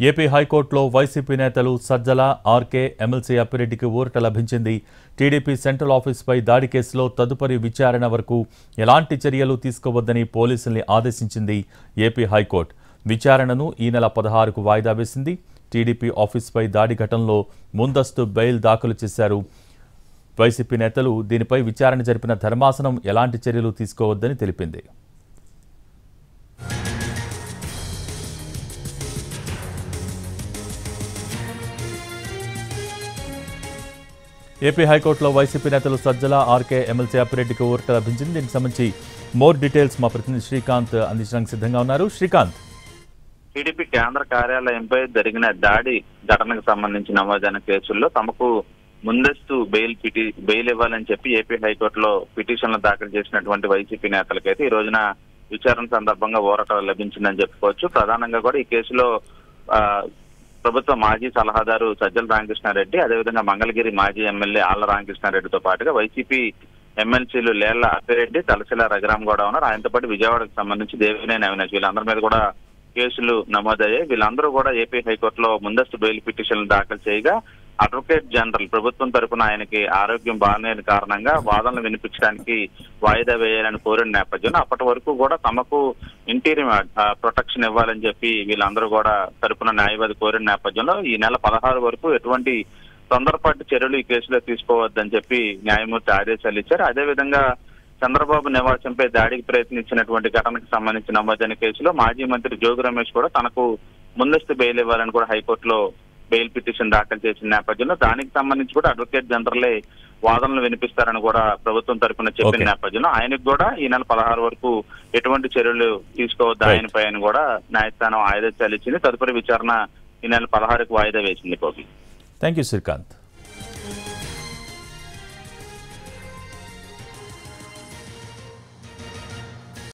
AP హైకోర్టులో YCP నేతలు Sajjala, RK, MLC అప్పిరెడ్డికి ఊరట లభించింది. టీడీపీ సెంట్రల్ ఆఫీస్పై దాడి కేసులో తదుపరి విచారణ వరకు ఎలాంటి చర్యలు తీసుకోవద్దని పోలీసుల్ని ఆదేశించింది ఏపీ హైకోర్టు. విచారణను ఈ నెల 16కు వాయిదా వేసింది. టీడీపీ ఆఫీస్పై దాడి ఘటనలో ముందస్తు బెయిల్ దాఖలు చేశారు. వైసీపీ నేతలు దీనిపై విచారణ జరిపిన ధర్మాసనం ఎలాంటి చర్యలు తీసుకోవద్దని తెలిపింది. ఏపీ హైకోర్టులో వైసీపీ నేతలు సజ్జల, ఆర్కే, ఎమ్మెల్సీ అప్పిరెడ్డికి ఊరట లభించింది. దీనికి సంబంధించి మోర్ డీటెయిల్స్ మా ప్రతినిధి శ్రీకాంత్ అందించడానికి సిద్ధంగా ఉన్నారు. శ్రీకాంత్, టీడీపీ కేంద్ర కార్యాలయంపై జరిగిన దాడి ఘటనకు సంబంధించి నమోదైన కేసుల్లో తమకు ముందస్తు బెయిల్ ఇవ్వాలని చెప్పి ఏపీ హైకోర్టులో పిటిషన్లు దాఖలు చేసినటువంటి వైసీపీ నేతలకైతే ఈ రోజున విచారణ సందర్భంగా ఊరట లభించిందని చెప్పుకోవచ్చు. ప్రధానంగా కూడా ఈ కేసులో ప్రభుత్వ మాజీ సలహాదారు సజ్జల రామకృష్ణారెడ్డి, అదేవిధంగా మంగళగిరి మాజీ ఎమ్మెల్యే ఆళ్ల రామకృష్ణారెడ్డితో పాటుగా వైసీపీ ఎమ్మెల్సీలు లేళ్ల అప్పిరెడ్డి, తలసిల రఘురామ్ కూడా ఉన్నారు. ఆయనతో పాటు విజయవాడకు సంబంధించి దేవినేని అవినాష్, వీళ్ళందరి మీద కూడా కేసులు నమోదయ్యాయి. వీళ్ళందరూ కూడా ఏపీ హైకోర్టులో ముందస్తు బెయిల్ పిటిషన్లు దాఖలు చేయగా అడ్వకేట్ జనరల్ ప్రభుత్వం తరపున ఆయనకి ఆరోగ్యం బాగాలేని కారణంగా వాదనలు వినిపించడానికి వాయిదా వేయాలని కోరిన నేపథ్యంలో అప్పటి వరకు కూడా తమకు ఇంటీరియం ప్రొటెక్షన్ ఇవ్వాలని చెప్పి వీళ్ళందరూ కూడా తరపున న్యాయవాది కోరిన నేపథ్యంలో ఈ నెల 16 వరకు ఎటువంటి తొందరపాటు చర్యలు ఈ కేసులో తీసుకోవద్దని చెప్పి న్యాయమూర్తి ఆదేశాలు ఇచ్చారు. అదేవిధంగా చంద్రబాబు నివాసంపై దాడికి ప్రయత్నించినటువంటి ఘటనకు సంబంధించి నమోదైన కేసులో మాజీ మంత్రి జోగి రమేష్ కూడా తనకు ముందస్తు బెయిల్ ఇవ్వాలని కూడా హైకోర్టులో బెయిల్ పిటిషన్ దాఖలు చేసిన నేపథ్యంలో దానికి సంబంధించి కూడా అడ్వకేట్ జనరలే వాదనలు వినిపిస్తారని కూడా ప్రభుత్వం తరఫున చెప్పిన నేపథ్యంలో ఆయనకు కూడా ఈ నెల 16 వరకు ఎటువంటి చర్యలు తీసుకోవద్దు ఆయనపై అని కూడా న్యాయస్థానం ఆదేశాలు ఇచ్చింది. తదుపరి విచారణ ఈ నెల 16కు వాయిదా వేసింది. Thank you Srikanth.